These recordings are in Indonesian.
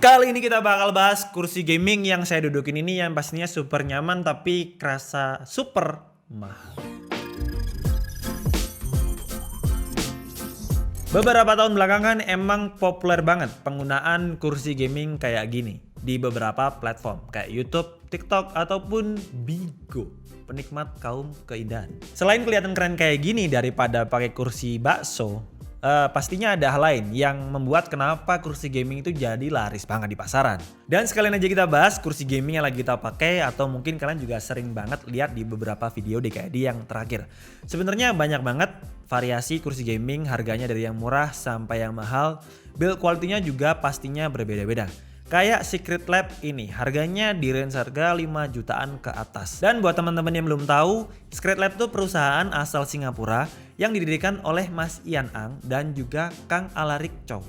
Kali ini kita bakal bahas kursi gaming yang saya dudukin ini yang pastinya super nyaman tapi kerasa super mahal. Beberapa tahun belakangan emang populer banget penggunaan kursi gaming kayak gini di beberapa platform kayak YouTube, TikTok, ataupun Bigo, penikmat kaum keindahan. Selain kelihatan keren kayak gini daripada pakai kursi bakso, pastinya ada hal lain yang membuat kenapa kursi gaming itu jadi laris banget di pasaran. Dan sekalian aja kita bahas kursi gaming yang lagi kita pakai atau mungkin kalian juga sering banget lihat di beberapa video DKD yang terakhir. Sebenarnya banyak banget variasi kursi gaming, harganya dari yang murah sampai yang mahal. Build quality-nya juga pastinya berbeda-beda. Kayak Secret Lab ini harganya di range harga 5 jutaan ke atas. Dan buat teman-teman yang belum tahu, Secret Lab itu perusahaan asal Singapura yang didirikan oleh Mas Ian Ang dan juga Kang Alarik Chow.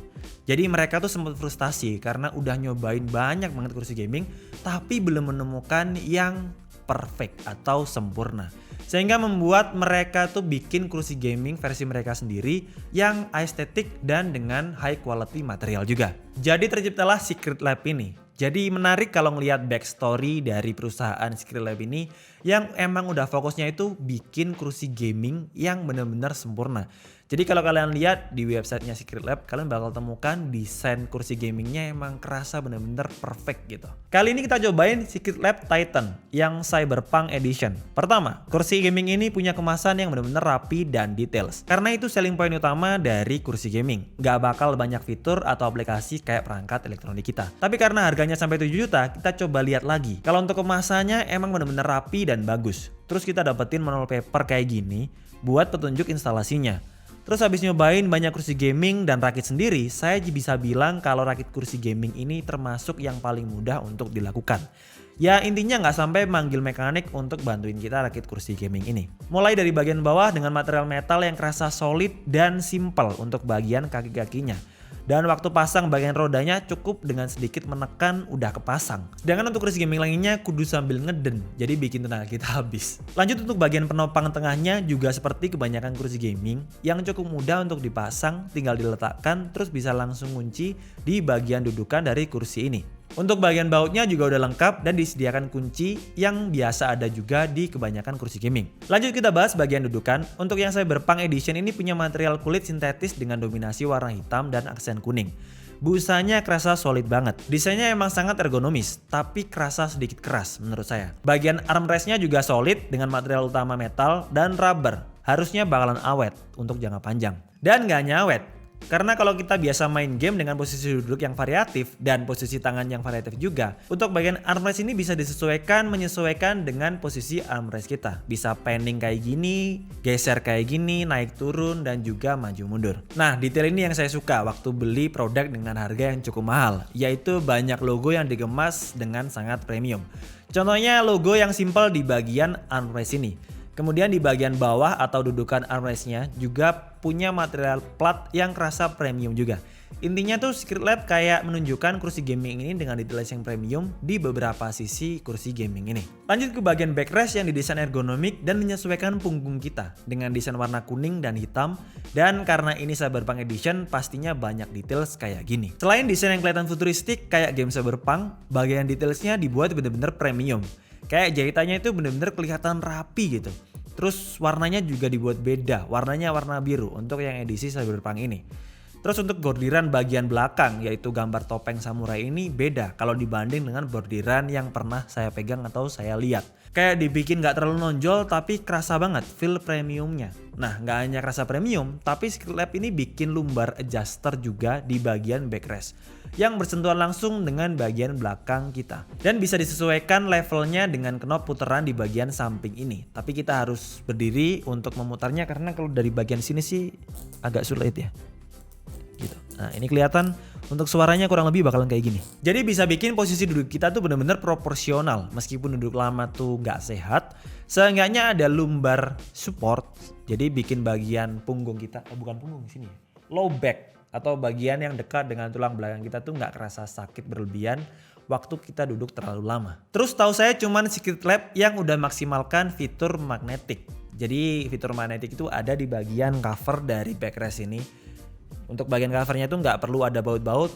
Jadi mereka tuh sempat frustasi karena udah nyobain banyak banget kursi gaming tapi belum menemukan yang perfect atau sempurna. Sehingga membuat mereka tuh bikin kursi gaming versi mereka sendiri yang estetik dan dengan high quality material juga. Jadi terciptalah Secret Lab ini. Jadi menarik kalau ngelihat backstory dari perusahaan Secret Lab ini yang emang udah fokusnya itu bikin kursi gaming yang benar-benar sempurna. Jadi kalau kalian lihat di websitenya Secret Lab, kalian bakal temukan desain kursi gamingnya emang kerasa benar-benar perfect gitu. Kali ini kita cobain Secret Lab Titan yang Cyberpunk Edition. Pertama, kursi gaming ini punya kemasan yang benar-benar rapi dan details. Karena itu selling point utama dari kursi gaming. Gak bakal banyak fitur atau aplikasi kayak perangkat elektronik kita. Tapi karena harganya sampai 7 juta, kita coba lihat lagi. Kalau untuk kemasannya emang benar-benar rapi dan bagus. Terus kita dapetin manual paper kayak gini buat petunjuk instalasinya. Terus habis nyobain banyak kursi gaming dan rakit sendiri, saya bisa bilang kalau rakit kursi gaming ini termasuk yang paling mudah untuk dilakukan. Ya intinya nggak sampai manggil mekanik untuk bantuin kita rakit kursi gaming ini. Mulai dari bagian bawah dengan material metal yang kerasa solid dan simple untuk bagian kaki-kakinya. Dan waktu pasang bagian rodanya cukup dengan sedikit menekan udah kepasang. Sedangkan untuk kursi gaming lainnya kudu sambil ngeden, jadi bikin tenaga kita habis. Lanjut untuk bagian penopang tengahnya juga seperti kebanyakan kursi gaming yang cukup mudah untuk dipasang, tinggal diletakkan terus bisa langsung kunci di bagian dudukan dari kursi ini. Untuk bagian bautnya juga udah lengkap dan disediakan kunci yang biasa ada juga di kebanyakan kursi gaming. Lanjut kita bahas bagian dudukan. Untuk yang Cyberpunk Edition ini punya material kulit sintetis dengan dominasi warna hitam dan aksen kuning. Busanya kerasa solid banget. Desainnya emang sangat ergonomis, tapi kerasa sedikit keras menurut saya. Bagian armrestnya juga solid dengan material utama metal dan rubber. Harusnya bakalan awet untuk jangka panjang. Dan gak hanya awet. Karena kalau kita biasa main game dengan posisi duduk yang variatif dan posisi tangan yang variatif juga, untuk bagian armrest ini bisa menyesuaikan dengan posisi armrest kita. Bisa panning kayak gini, geser kayak gini, naik turun, dan juga maju mundur. Nah, detail ini yang saya suka waktu beli produk dengan harga yang cukup mahal, yaitu banyak logo yang dikemas dengan sangat premium. Contohnya logo yang simple di bagian armrest ini. Kemudian di bagian bawah atau dudukan armrestnya juga punya material plat yang kerasa premium juga. Intinya tuh Secret Lab kayak menunjukkan kursi gaming ini dengan detail yang premium di beberapa sisi kursi gaming ini. Lanjut ke bagian backrest yang didesain ergonomik dan menyesuaikan punggung kita dengan desain warna kuning dan hitam. Dan karena ini Cyberpunk Edition pastinya banyak details kayak gini. Selain desain yang kelihatan futuristik kayak game Cyberpunk, bagian detailsnya dibuat bener-bener premium. Kayak jahitannya itu bener-bener kelihatan rapi gitu. Terus warnanya juga dibuat beda, warnanya warna biru untuk yang edisi Cyberpunk ini. Terus untuk bordiran bagian belakang yaitu gambar topeng samurai ini beda kalau dibanding dengan bordiran yang pernah saya pegang atau saya lihat. Kayak dibikin gak terlalu nonjol tapi kerasa banget feel premiumnya. Nah gak hanya kerasa premium tapi Secret Lab ini bikin lumbar adjuster juga di bagian backrest yang bersentuhan langsung dengan bagian belakang kita. Dan bisa disesuaikan levelnya dengan knop puteran di bagian samping ini. Tapi kita harus berdiri untuk memutarnya karena kalau dari bagian sini sih agak sulit ya. Gitu. Nah ini kelihatan untuk suaranya kurang lebih bakalan kayak gini. Jadi bisa bikin posisi duduk kita tuh benar-benar proporsional. Meskipun duduk lama tuh gak sehat, seenggaknya ada lumbar support. Jadi bikin bagian punggung kita, bukan punggung sini, low back atau bagian yang dekat dengan tulang belakang kita tuh gak kerasa sakit berlebihan waktu kita duduk terlalu lama. Terus tahu saya cuman Secret Lab yang udah maksimalkan fitur magnetik. Jadi fitur magnetik itu ada di bagian cover dari backrest ini. Untuk bagian covernya itu nggak perlu ada baut-baut,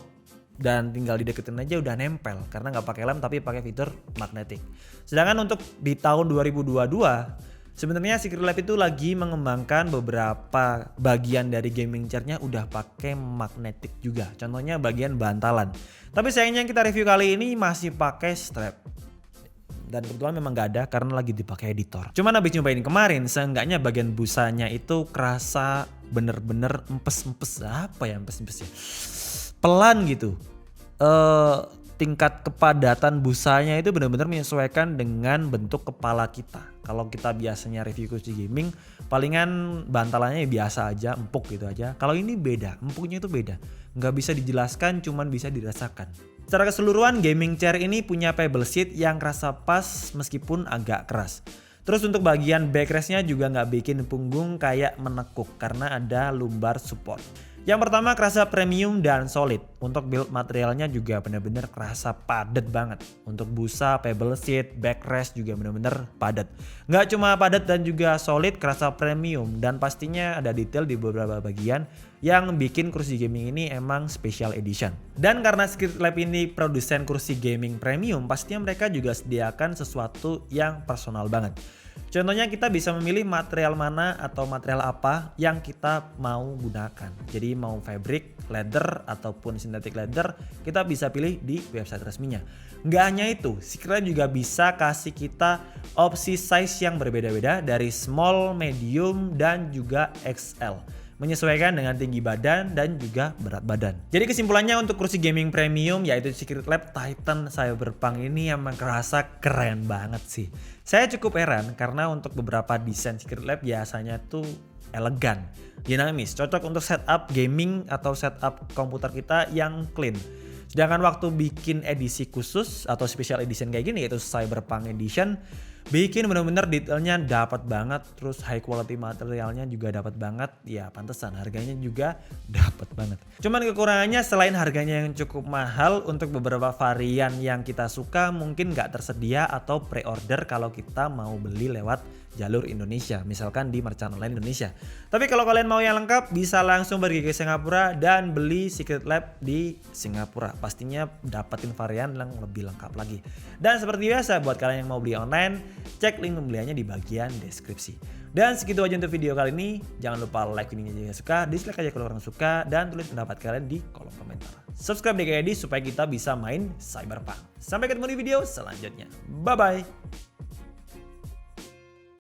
dan tinggal dideketin aja udah nempel karena nggak pakai lem tapi pakai fitur magnetik. Sedangkan untuk di tahun 2022 sebenarnya Secret Lab itu lagi mengembangkan beberapa bagian dari gaming chairnya udah pakai magnetik juga. Contohnya bagian bantalan. Tapi sayangnya yang kita review kali ini masih pakai strap. Dan kebetulan memang gak ada karena lagi dipakai editor. Cuman habis nyobain kemarin, seenggaknya bagian busanya itu kerasa bener-bener empes-empes. Apa ya empes-empes ya? Pelan gitu. Tingkat kepadatan busanya itu benar-benar menyesuaikan dengan bentuk kepala kita. Kalau kita biasanya review kursi gaming, palingan bantalannya biasa aja, empuk gitu aja. Kalau ini beda, empuknya itu beda. Nggak bisa dijelaskan, cuman bisa dirasakan. Secara keseluruhan gaming chair ini punya pebble seat yang kerasa pas meskipun agak keras. Terus untuk bagian backrestnya juga nggak bikin punggung kayak menekuk karena ada lumbar support. Yang pertama kerasa premium dan solid. Untuk build materialnya juga benar-benar kerasa padat banget. Untuk busa, pebble seat, backrest juga benar-benar padat. Nggak cuma padat dan juga solid, kerasa premium. Dan pastinya ada detail di beberapa bagian yang bikin kursi gaming ini emang special edition. Dan karena Secret Lab ini produsen kursi gaming premium, pastinya mereka juga sediakan sesuatu yang personal banget. Contohnya kita bisa memilih material mana atau material apa yang kita mau gunakan. Jadi mau fabric, leather ataupun synthetic leather kita bisa pilih di website resminya. Nggak hanya itu, Secret Lab juga bisa kasih kita opsi size yang berbeda-beda dari small, medium dan juga XL. Menyesuaikan dengan tinggi badan dan juga berat badan. Jadi kesimpulannya untuk kursi gaming premium yaitu Secret Lab Titan Cyberpunk ini emang kerasa keren banget sih. Saya cukup heran karena untuk beberapa desain Secret Lab biasanya tuh elegan, dinamis, cocok untuk setup gaming atau setup komputer kita yang clean. Sedangkan waktu bikin edisi khusus atau special edition kayak gini yaitu Cyberpunk Edition, bikin bener-bener detailnya dapat banget, terus high quality materialnya juga dapat banget, ya pantesan harganya juga dapat banget. Cuman kekurangannya selain harganya yang cukup mahal, untuk beberapa varian yang kita suka mungkin nggak tersedia atau pre-order kalau kita mau beli lewat jalur Indonesia, misalkan di merchant online Indonesia. Tapi kalau kalian mau yang lengkap bisa langsung pergi ke Singapura dan beli Secret Lab di Singapura. Pastinya dapetin varian yang lebih lengkap lagi. Dan seperti biasa buat kalian yang mau beli online, cek link pembeliannya di bagian deskripsi. Dan segitu aja untuk video kali ini. Jangan lupa like videonya jika suka, dislike aja kalau orang suka, dan tulis pendapat kalian di kolom komentar. Subscribe DKID supaya kita bisa main Cyberpunk. Sampai ketemu di video selanjutnya. Bye bye.